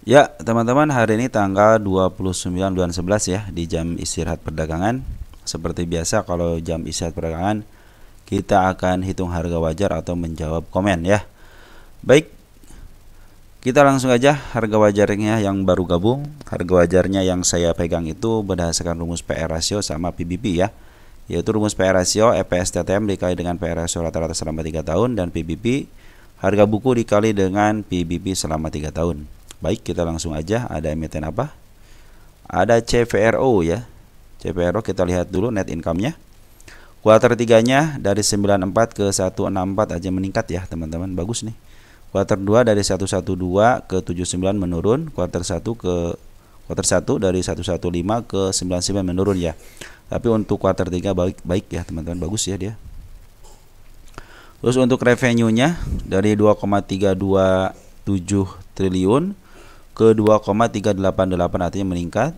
Ya, teman-teman, hari ini tanggal 29 bulan 11 ya, di jam istirahat perdagangan. Seperti biasa kalau jam istirahat perdagangan, kita akan hitung harga wajar atau menjawab komen ya. Baik, kita langsung aja harga wajarnya yang baru gabung. Harga wajarnya yang saya pegang itu berdasarkan rumus PR ratio sama PBB ya. Yaitu rumus PR ratio EPS TTM dikali dengan PR ratio rata-rata selama 3 tahun, dan PBB harga buku dikali dengan PBB selama 3 tahun. Baik, kita langsung aja. Ada emiten apa? Ada CVRO ya. CVRO kita lihat dulu net income-nya. Kuartal 3-nya dari 94 ke 164 aja meningkat ya, teman-teman. Bagus nih. Kuartal 2 dari 112 ke 79 menurun. Kuartal 1 dari 115 ke 99 menurun ya. Tapi untuk kuartal 3 baik ya, teman-teman. Bagus ya dia. Terus untuk revenue-nya dari 2,327 triliun ke 2,388, artinya meningkat.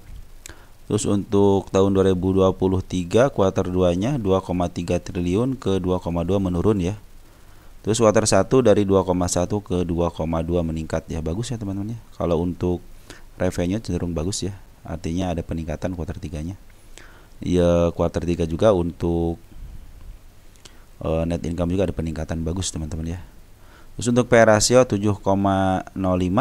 Terus untuk tahun 2023 kuartal 2-nya 2,3 triliun ke 2,2 menurun ya. Terus kuartal 1 dari 2,1 ke 2,2 meningkat ya. Bagus ya, teman-teman ya. Kalau untuk revenue cenderung bagus ya. Artinya ada peningkatan kuartal 3-nya. Ya, kuartal 3 juga untuk net income juga ada peningkatan bagus, teman-teman ya. Terus untuk PR ratio 7,05,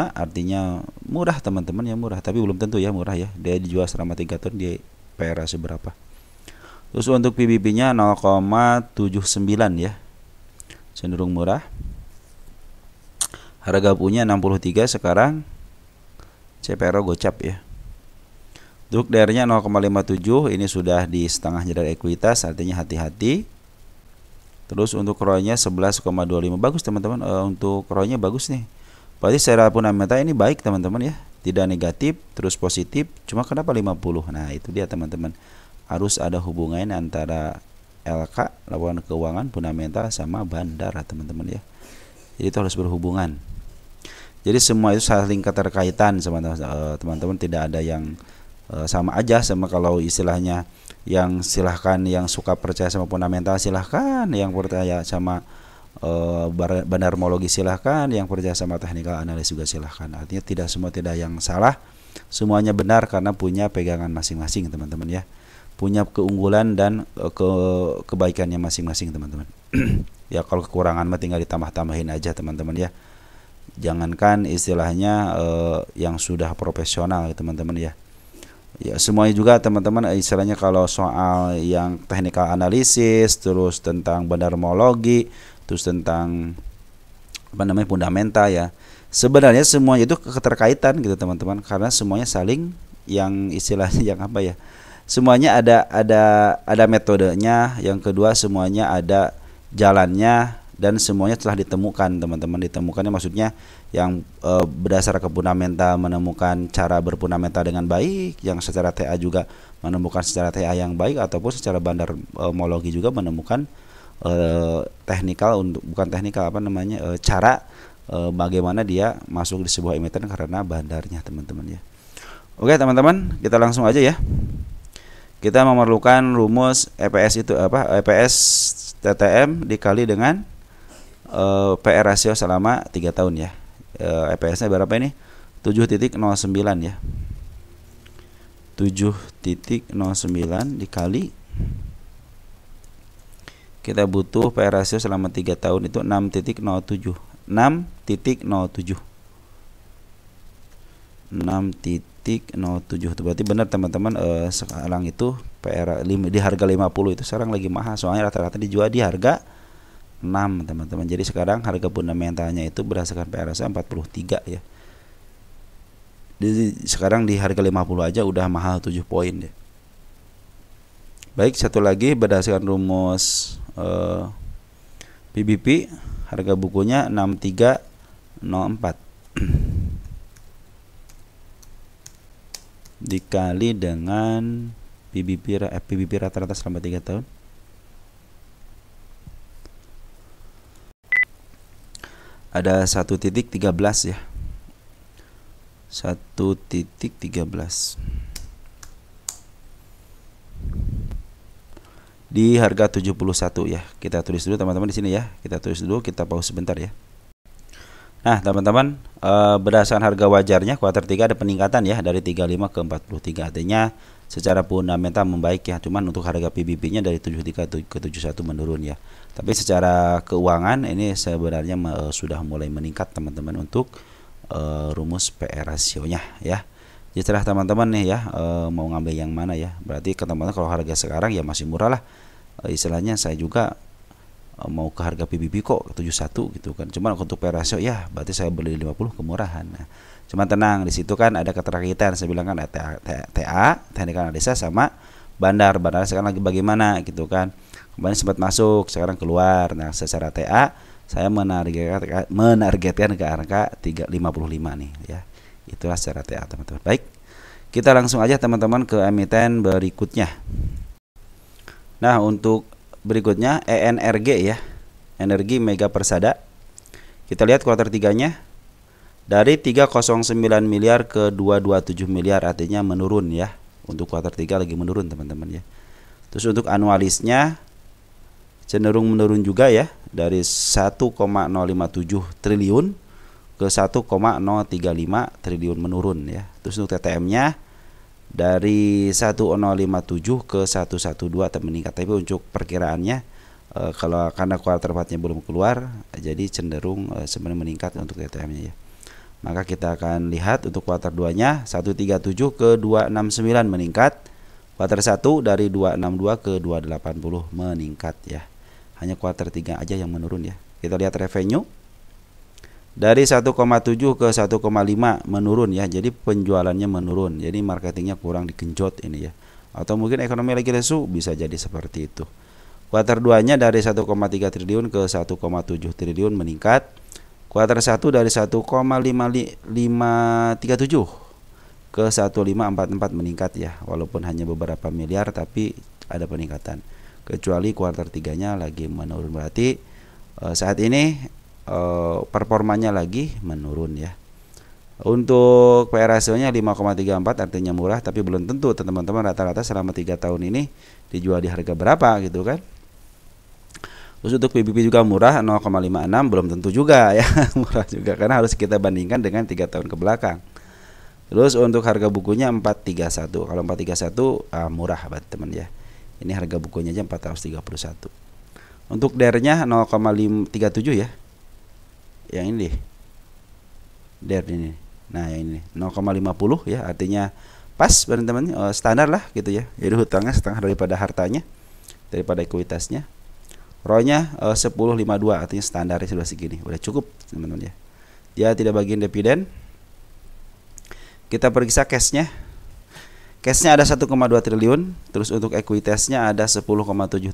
artinya murah, teman-teman ya, murah. Tapi belum tentu ya murah ya. Dia dijual selama 3 tahun, dia PR ratio berapa. Terus untuk PBB-nya 0,79 ya. Cenderung murah. Harga punya 63 sekarang. CPRO gocap ya. Untuk DR-nya 0,57, ini sudah di setengah jadwal ekuitas, artinya hati-hati. Terus untuk ROE-nya 11,25. Bagus, teman-teman. Untuk ROE-nya bagus nih. Berarti secara fundamental ini baik, teman-teman ya. Tidak negatif, terus positif. Cuma kenapa 50? Nah, itu dia, teman-teman. Harus ada hubungan antara LK, laporan keuangan fundamental, sama bandar, teman-teman ya. Jadi itu harus berhubungan. Jadi semua itu saling keterkaitan, teman-teman. Tidak ada yang sama aja. Sama kalau istilahnya yang silahkan yang suka percaya sama fundamental silahkan, yang percaya sama bandarmologi silahkan, yang percaya sama technical analysis juga silahkan. Artinya tidak yang salah, semuanya benar karena punya pegangan masing-masing, teman-teman ya. Punya keunggulan dan kebaikannya masing-masing, teman-teman. Ya kalau kekurangan mah tinggal ditambah-tambahin aja, teman-teman ya. Jangankan istilahnya yang sudah profesional, teman-teman ya. Ya semuanya juga, teman-teman, istilahnya kalau soal yang technical analysis, terus tentang bandarmologi, terus tentang fundamental ya. Sebenarnya semuanya itu keterkaitan gitu, teman-teman, karena semuanya saling yang istilahnya yang apa ya? Semuanya ada metodenya, yang kedua semuanya ada jalannya, dan semuanya telah ditemukan, teman-teman. Ditemukannya maksudnya yang berdasarkan fundamental menemukan cara berfundamental dengan baik, yang secara TA juga menemukan secara TA yang baik, ataupun secara bandarmologi juga menemukan teknikal, untuk bukan teknikal cara bagaimana dia masuk di sebuah emiten karena bandarnya, teman-teman ya. Oke, teman-teman, kita langsung aja ya. Kita memerlukan rumus EPS itu apa? EPS TTM dikali dengan PR ratio selama 3 tahun ya. EPS-nya berapa ini? 7,09 ya. 7,09 dikali, kita butuh PR ratio selama 3 tahun itu 6,07. 6,07. 6,07 itu berarti benar, teman-teman. Sekarang itu PR di harga 50 itu sekarang lagi mahal, soalnya rata-rata dijual di harga 6, teman-teman. Jadi sekarang harga fundamentalnya itu berdasarkan PR ratio 43 ya. Jadi sekarang di harga 50 aja udah mahal 7 poin ya. Baik, satu lagi berdasarkan rumus PBP, harga bukunya 6304 dikali dengan PBB rata-rata selama 3 tahun. Ada 1,13 ya. 1,13 di harga 71 ya. Kita tulis dulu, teman-teman, di sini ya. Kita tulis dulu, kita pause sebentar ya. Nah, teman-teman, berdasarkan harga wajarnya kuartal 3 ada peningkatan ya dari 35 ke 43. Artinya secara fundamental membaik ya. Cuman untuk harga PBB-nya dari 73 ke 71 menurun ya. Tapi secara keuangan ini sebenarnya sudah mulai meningkat teman-teman untuk rumus PR rasionya ya. Jadi setelah teman-teman nih ya mau ngambil yang mana ya. Berarti ke teman-teman kalau harga sekarang ya masih murah lah. Istilahnya saya juga mau ke harga PBB kok 71 gitu kan. Cuman untuk PR rasio ya berarti saya beli 50 kemurahan. Nah, cuman tenang, di situ kan ada keterkaitan. Saya bilang kan TA, teknik analisa sama bandar. Bandar sekarang lagi bagaimana gitu kan. Kemarin sempat masuk, sekarang keluar. Nah, secara TA saya menargetkan ke angka 355 nih ya. Itulah secara TA teman-teman. Baik. Kita langsung aja teman-teman ke emiten berikutnya. Nah, untuk berikutnya ENRG ya, Energi Mega Persada. Kita lihat kuartal 3-nya dari 309 miliar ke 227 miliar, artinya menurun ya. Untuk kuartal 3 lagi menurun teman-teman ya. Terus untuk anualisnya cenderung menurun juga ya, dari 1,057 triliun ke 1,035 triliun menurun ya. Terus untuk TTM-nya dari 1057 ke 112 meningkat. Tapi untuk perkiraannya kalau karena kuartal 4-nya belum keluar, jadi cenderung sebenarnya meningkat untuk TTM-nya ya. Maka kita akan lihat untuk kuartal 2-nya 137 ke 269 meningkat. Kuartal 1 dari 262 ke 280 meningkat ya. Hanya kuartal 3 aja yang menurun ya. Kita lihat revenue dari 1,7 ke 1,5 menurun ya. Jadi penjualannya menurun. Jadi marketingnya kurang digenjot ini ya. Atau mungkin ekonomi lagi lesu, bisa jadi seperti itu. Kuartal 2-nya dari 1,3 triliun ke 1,7 triliun meningkat. Kuartal 1 dari 1,537 ke 1,544 meningkat ya. Walaupun hanya beberapa miliar tapi ada peningkatan. Kecuali kuartal 3-nya lagi menurun. Berarti saat ini performanya lagi menurun ya. Untuk PR rasionya 5,34 artinya murah, tapi belum tentu teman-teman rata-rata selama 3 tahun ini dijual di harga berapa gitu kan. Terus untuk PBB juga murah 0,56, belum tentu juga ya. Murah juga karena harus kita bandingkan dengan 3 tahun ke belakang. Terus untuk harga bukunya 431. Kalau 431 murah banget teman ya. Ini harga bukunya aja 431. Untuk DER-nya 0,37 ya. Yang ini DER ini. Nah, yang ini 0,50 ya, artinya pas teman-teman, standar lah gitu ya. Jadi hutangnya setengah daripada hartanya, daripada ekuitasnya. ROE-nya 10,52, artinya standarnya sudah segini. Udah cukup teman-teman ya. Dia tidak bagian dividen. Kita periksa cash-nya. Cash-nya ada 1,2 triliun, terus untuk ekuitasnya ada 10,7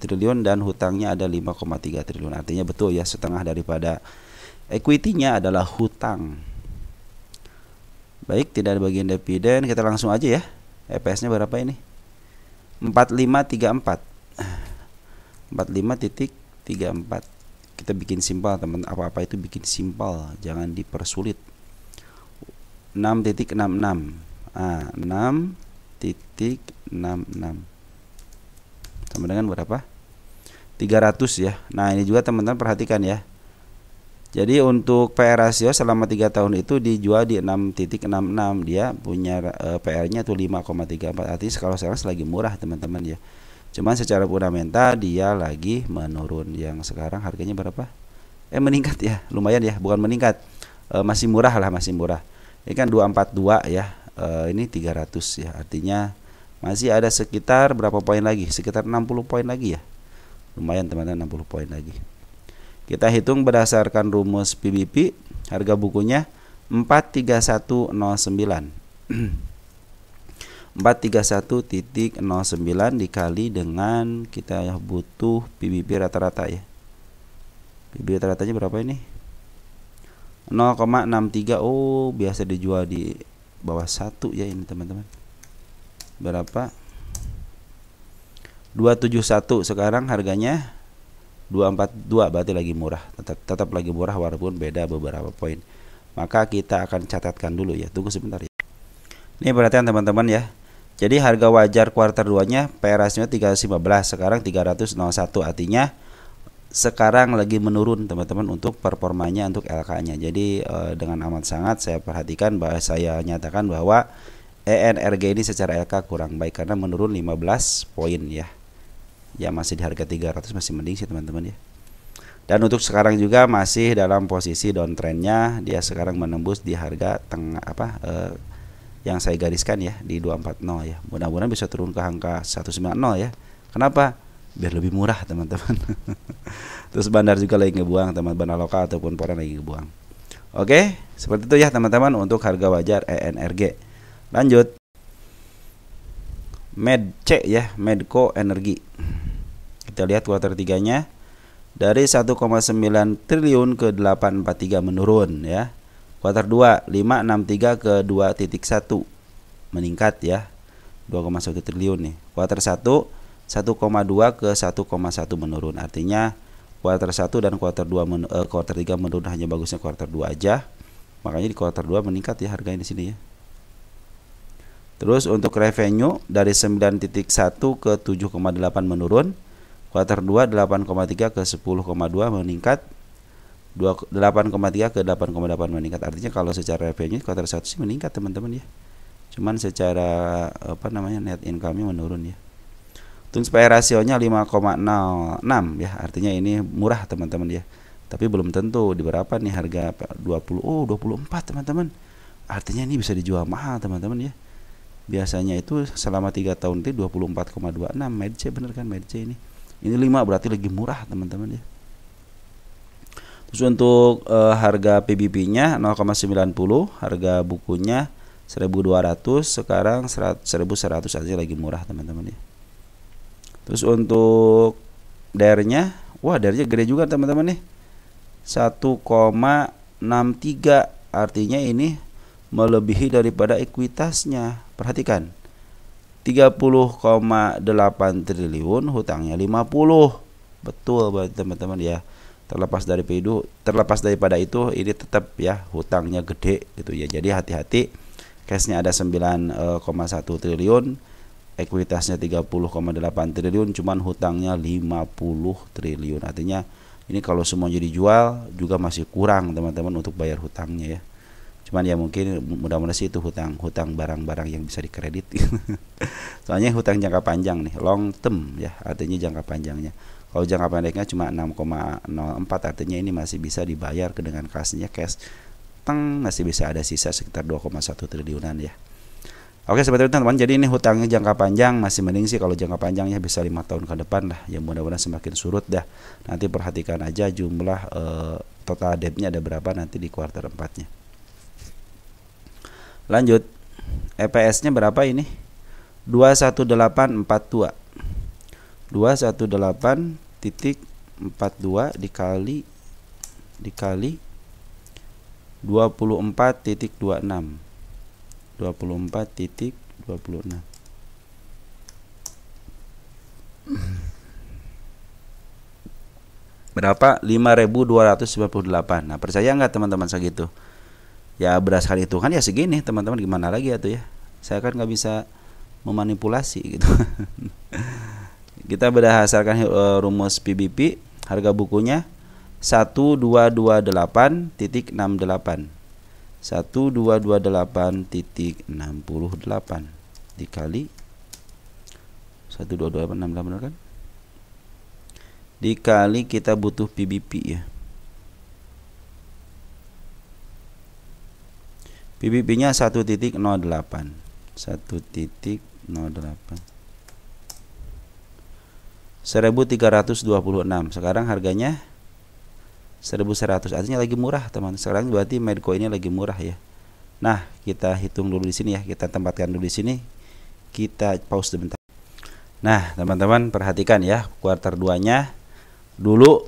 triliun dan hutangnya ada 5,3 triliun. Artinya betul ya, setengah daripada equity-nya adalah hutang. Baik, tidak ada bagian dividen. Kita langsung aja ya. EPS-nya berapa ini? 4534. 45.34. Kita bikin simpel teman. Apa-apa itu bikin simpel, jangan dipersulit. 6.66. 6.66 sama dengan berapa? 300 ya. Nah, ini juga teman-teman perhatikan ya. Jadi untuk PR rasio selama 3 tahun itu dijual di 6.66. Dia punya PR-nya tuh 5,34. Artinya kalau sekarang lagi murah teman-teman ya. Cuman secara fundamental dia lagi menurun. Yang sekarang harganya berapa? Meningkat ya. Lumayan ya, bukan meningkat. Masih murah lah, masih murah. Ini kan 242 ya. Ini 300 ya. Artinya masih ada sekitar berapa poin lagi? Sekitar 60 poin lagi ya. Lumayan teman-teman, 60 poin lagi. Kita hitung berdasarkan rumus PBB, harga bukunya 43109. 431.09 dikali dengan kita butuh PBB rata-rata ya. PBB rata-ratanya berapa ini? 0,63. Oh, biasa dijual di bawah 1 ya ini teman-teman. Berapa? 271. Sekarang harganya 242, berarti lagi murah. Tetap lagi murah walaupun beda beberapa poin. Maka kita akan catatkan dulu ya. Tunggu sebentar ya. Ini perhatian teman-teman ya. Jadi harga wajar kuartal 2-nya PR rasio 315, sekarang 301. Artinya sekarang lagi menurun teman-teman untuk performanya untuk LK-nya. Jadi dengan amat sangat saya perhatikan bahwa saya nyatakan bahwa ENRG ini secara LK kurang baik karena menurun 15 poin ya. Ya masih di harga 300 masih mending sih teman-teman ya. Dan untuk sekarang juga masih dalam posisi downtrendnya, dia sekarang menembus di harga tengah yang saya gariskan ya di 240 ya. Mudah-mudahan bisa turun ke angka 190 ya. Kenapa? Biar lebih murah teman-teman. Terus bandar juga lagi ngebuang, teman bandar lokal ataupun foreign lagi ngebuang. Oke, seperti itu ya teman-teman untuk harga wajar ENRG. Lanjut, MedC ya, Medco Energi. Kita lihat kuartal 3-nya dari 1,9 triliun ke 843 menurun ya. Kuartal 2 563 ke 2.1 meningkat ya, 2,1 triliun nih. Kuartal 1 1,2 ke 1,1 menurun. Artinya kuartal 1 dan kuartal 2 kuartal 3 menurun, hanya bagusnya kuartal 2 aja. Makanya di kuartal 2 meningkat ya harganya di sini ya. Terus untuk revenue dari 9.1 ke 7,8 menurun. Kuartal 2 8,3 ke 10,2 meningkat. 8,3 ke 8,8 meningkat. Artinya kalau secara revenue kuartal 1 sih meningkat teman-teman ya. Cuman secara net income-nya menurun ya. Tunggu PE rasionya 5,06 ya, artinya ini murah teman-teman ya. Tapi belum tentu di berapa nih harga 24 teman-teman. Artinya ini bisa dijual mahal teman-teman ya. Biasanya itu selama 3 tahun itu 24,26 MedC, bener kan MedC ini. Ini 5 berarti lagi murah teman-teman ya. Terus untuk harga PBB-nya 0,90, harga bukunya 1.200, sekarang 1.100, artinya lagi murah teman-teman ya. Terus untuk DER-nya, wah DER-nya gede juga teman-teman nih, 1,63, artinya ini melebihi daripada ekuitasnya. Perhatikan, 30,8 triliun, hutangnya 50. Betul buat teman-teman ya. Terlepas daripada itu, ini tetap ya hutangnya gede gitu ya. Jadi hati-hati, cashnya ada 9,1 triliun, ekuitasnya 30,8 triliun, cuman hutangnya 50 triliun. Artinya ini kalau semuanya dijual juga masih kurang teman-teman untuk bayar hutangnya ya. Cuman ya mungkin mudah-mudahan sih itu hutang barang-barang yang bisa dikredit. Soalnya hutang jangka panjang nih, long term ya, artinya jangka panjangnya. Kalau jangka pendeknya cuma 6,04, artinya ini masih bisa dibayar dengan kasnya cash. Masih bisa ada sisa sekitar 2,1 triliunan ya. Oke seperti itu teman-teman. Jadi ini hutangnya jangka panjang masih mending sih kalau jangka panjangnya bisa 5 tahun ke depan lah. Ya mudah-mudahan semakin surut dah. Nanti perhatikan aja jumlah total debt-nya ada berapa nanti di kuartal 4-nya. Lanjut, EPS-nya berapa ini? 21842. 218.42 dikali 24.26. 24.26. Berapa? 5.298. Nah, percaya nggak teman-teman segitu? Ya berdasarkan hitungan ya segini teman-teman, gimana lagi ya tuh ya. Saya kan nggak bisa memanipulasi gitu. Kita berdasarkan rumus PBP, harga bukunya 1228.68. 1228.68 dikali 1228.68 benar kan? Dikali kita butuh PBP ya. PBB-nya 1.08. 1.08. $1.326. Sekarang harganya 1.100. Artinya lagi murah, teman. Sekarang berarti Medco ini lagi murah ya. Nah, kita hitung dulu di sini ya. Kita tempatkan dulu di sini. Kita pause sebentar. Nah, teman-teman perhatikan ya, kuartal 2-nya dulu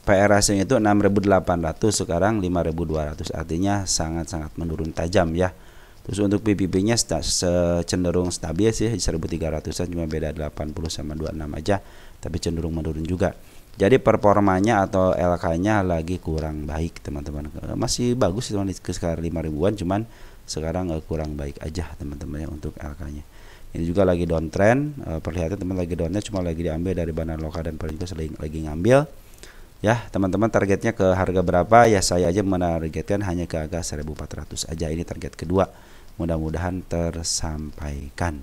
PE rasionya itu 6.800, sekarang 5.200. Artinya sangat-sangat menurun tajam ya. Terus untuk PBB-nya cenderung stabil sih, 1.300-an, cuma beda 80 sama 26 aja, tapi cenderung menurun juga. Jadi performanya atau LK-nya lagi kurang baik teman-teman. Masih bagus teman, sekitar 5.000-an, cuman sekarang kurang baik aja teman-teman ya untuk LK-nya. Ini juga lagi downtrend, perlihatkan teman lagi downtrend, cuma lagi diambil dari bandar lokal dan Perindo lagi ngambil. Ya, teman-teman targetnya ke harga berapa? Ya saya aja menargetkan hanya ke harga 1400 aja. Ini target kedua. Mudah-mudahan tersampaikan.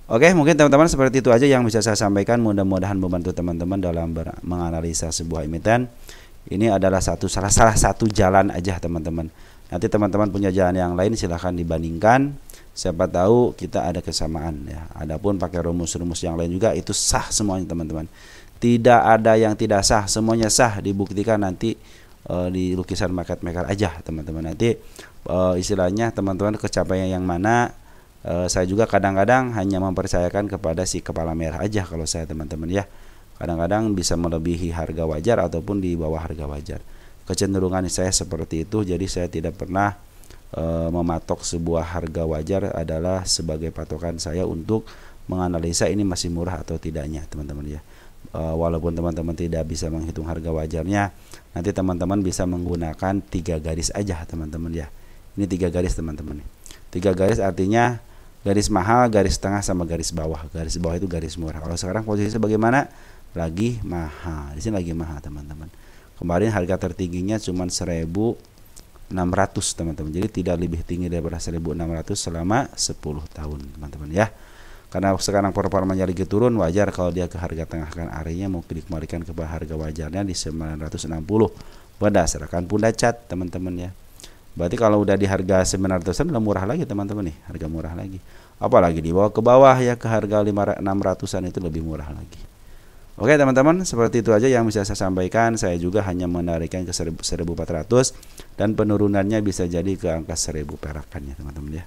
Oke, mungkin teman-teman seperti itu aja yang bisa saya sampaikan. Mudah-mudahan membantu teman-teman dalam menganalisa sebuah emiten. Ini adalah salah satu jalan aja teman-teman. Nanti teman-teman punya jalan yang lain silahkan dibandingkan. Siapa tahu kita ada kesamaan ya. Adapun pakai rumus-rumus yang lain juga itu sah semuanya teman-teman. Tidak ada yang tidak sah, semuanya sah. Dibuktikan nanti di lukisan market maker aja teman-teman. Nanti istilahnya teman-teman kecapaian yang mana. Saya juga kadang-kadang hanya mempercayakan kepada si kepala merah aja kalau saya teman-teman ya. Kadang-kadang bisa melebihi harga wajar ataupun di bawah harga wajar. Kecenderungan saya seperti itu, jadi saya tidak pernah mematok sebuah harga wajar adalah sebagai patokan saya untuk menganalisa ini masih murah atau tidaknya teman-teman ya. Walaupun teman-teman tidak bisa menghitung harga wajarnya, nanti teman-teman bisa menggunakan 3 garis aja teman-teman ya. Ini 3 garis teman-teman. 3 garis artinya garis mahal, garis tengah, sama garis bawah. Garis bawah itu garis murah. Kalau sekarang posisi bagaimana? Lagi mahal. Di sini lagi mahal, teman-teman. Kemarin harga tertingginya cuma 1.600, teman-teman. Jadi tidak lebih tinggi daripada 1.600 selama 10 tahun, teman-teman ya. Karena sekarang performanya lagi turun, wajar kalau dia ke harga tengah kan arenya mau dikembalikan ke harga wajarnya di 960 berdasarkan Punda Chart, teman-teman ya. Berarti kalau udah di harga 900-an udah murah lagi teman-teman nih, harga murah lagi. Apalagi dibawa ke bawah ya ke harga 600-an itu lebih murah lagi. Oke teman-teman, seperti itu aja yang bisa saya sampaikan. Saya juga hanya menarikkan ke 1400 dan penurunannya bisa jadi ke angka 1000 perakannya teman-teman ya.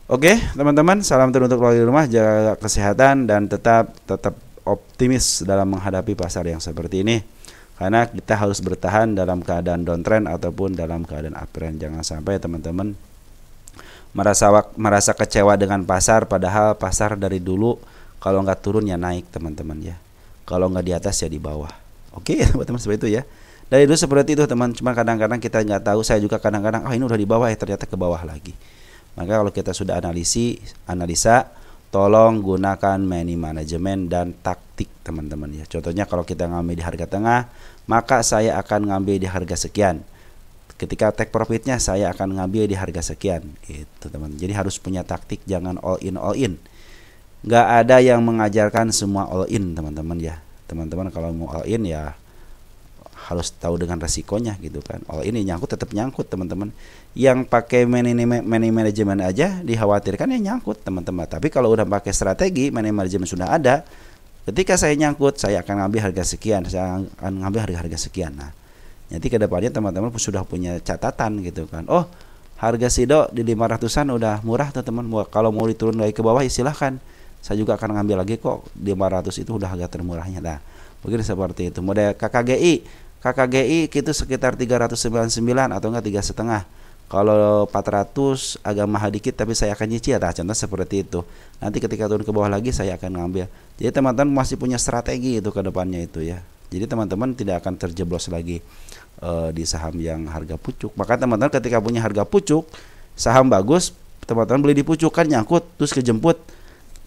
Oke teman-teman, salam teruntuk di rumah, jaga kesehatan dan tetap optimis dalam menghadapi pasar yang seperti ini. Karena kita harus bertahan dalam keadaan downtrend ataupun dalam keadaan uptrend. Jangan sampai teman-teman merasa kecewa dengan pasar, padahal pasar dari dulu kalau nggak turun ya naik teman-teman ya. Kalau nggak di atas ya di bawah. Oke teman-teman, seperti itu ya. Dari dulu seperti itu teman. Cuma kadang-kadang kita nggak tahu. Saya juga kadang-kadang ini udah di bawah ya, ternyata ke bawah lagi. Maka kalau kita sudah analisa, tolong gunakan money management dan taktik teman-teman ya. Contohnya kalau kita ngambil di harga tengah, maka saya akan ngambil di harga sekian. Ketika take profitnya saya akan ngambil di harga sekian. Itu teman. Jadi harus punya taktik, jangan all in. Nggak ada yang mengajarkan semua all in teman-teman ya. Teman-teman kalau mau all in ya harus tahu dengan resikonya gitu kan. All in nyangkut tetap nyangkut teman-teman. Yang pakai money management aja dikhawatirkan ya nyangkut teman-teman. Tapi kalau udah pakai strategi, money management sudah ada, ketika saya nyangkut saya akan ngambil harga sekian, saya akan ngambil harga sekian. Nah nanti kedepannya teman-teman sudah punya catatan gitu kan. Oh harga sido di 500-an udah murah teman-teman. Kalau mau diturun lagi ke bawah ya silahkan. Saya juga akan ngambil lagi kok, di 500 itu udah harga termurahnya. Nah mungkin seperti itu. Model KKGI itu sekitar 399 atau enggak 3,5. Kalau 400 agak mahal dikit tapi saya akan nyicil. Nah, contoh seperti itu. Nanti ketika turun ke bawah lagi saya akan ngambil. Jadi teman-teman masih punya strategi itu ke depannya itu ya. Jadi teman-teman tidak akan terjeblos lagi di saham yang harga pucuk. Maka teman-teman ketika punya harga pucuk, saham bagus, teman-teman beli di pucuk kan nyangkut terus kejemput.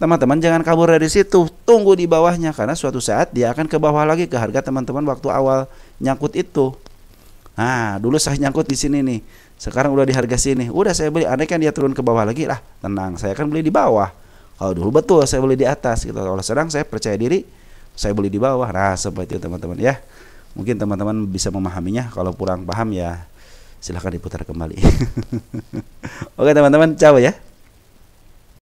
Teman-teman jangan kabur dari situ, tunggu di bawahnya karena suatu saat dia akan ke bawah lagi ke harga teman-teman waktu awal nyangkut itu. Nah, dulu saya nyangkut di sini nih. Sekarang udah di harga sini. Udah saya beli, andai kan dia turun ke bawah lagi lah, tenang, saya akan beli di bawah. Kalau dulu betul saya beli di atas gitu. Kalau sekarang saya percaya diri, saya beli di bawah. Nah, seperti itu teman-teman ya. Mungkin teman-teman bisa memahaminya. Kalau kurang paham ya silahkan diputar kembali. Oke teman-teman, ciao ya.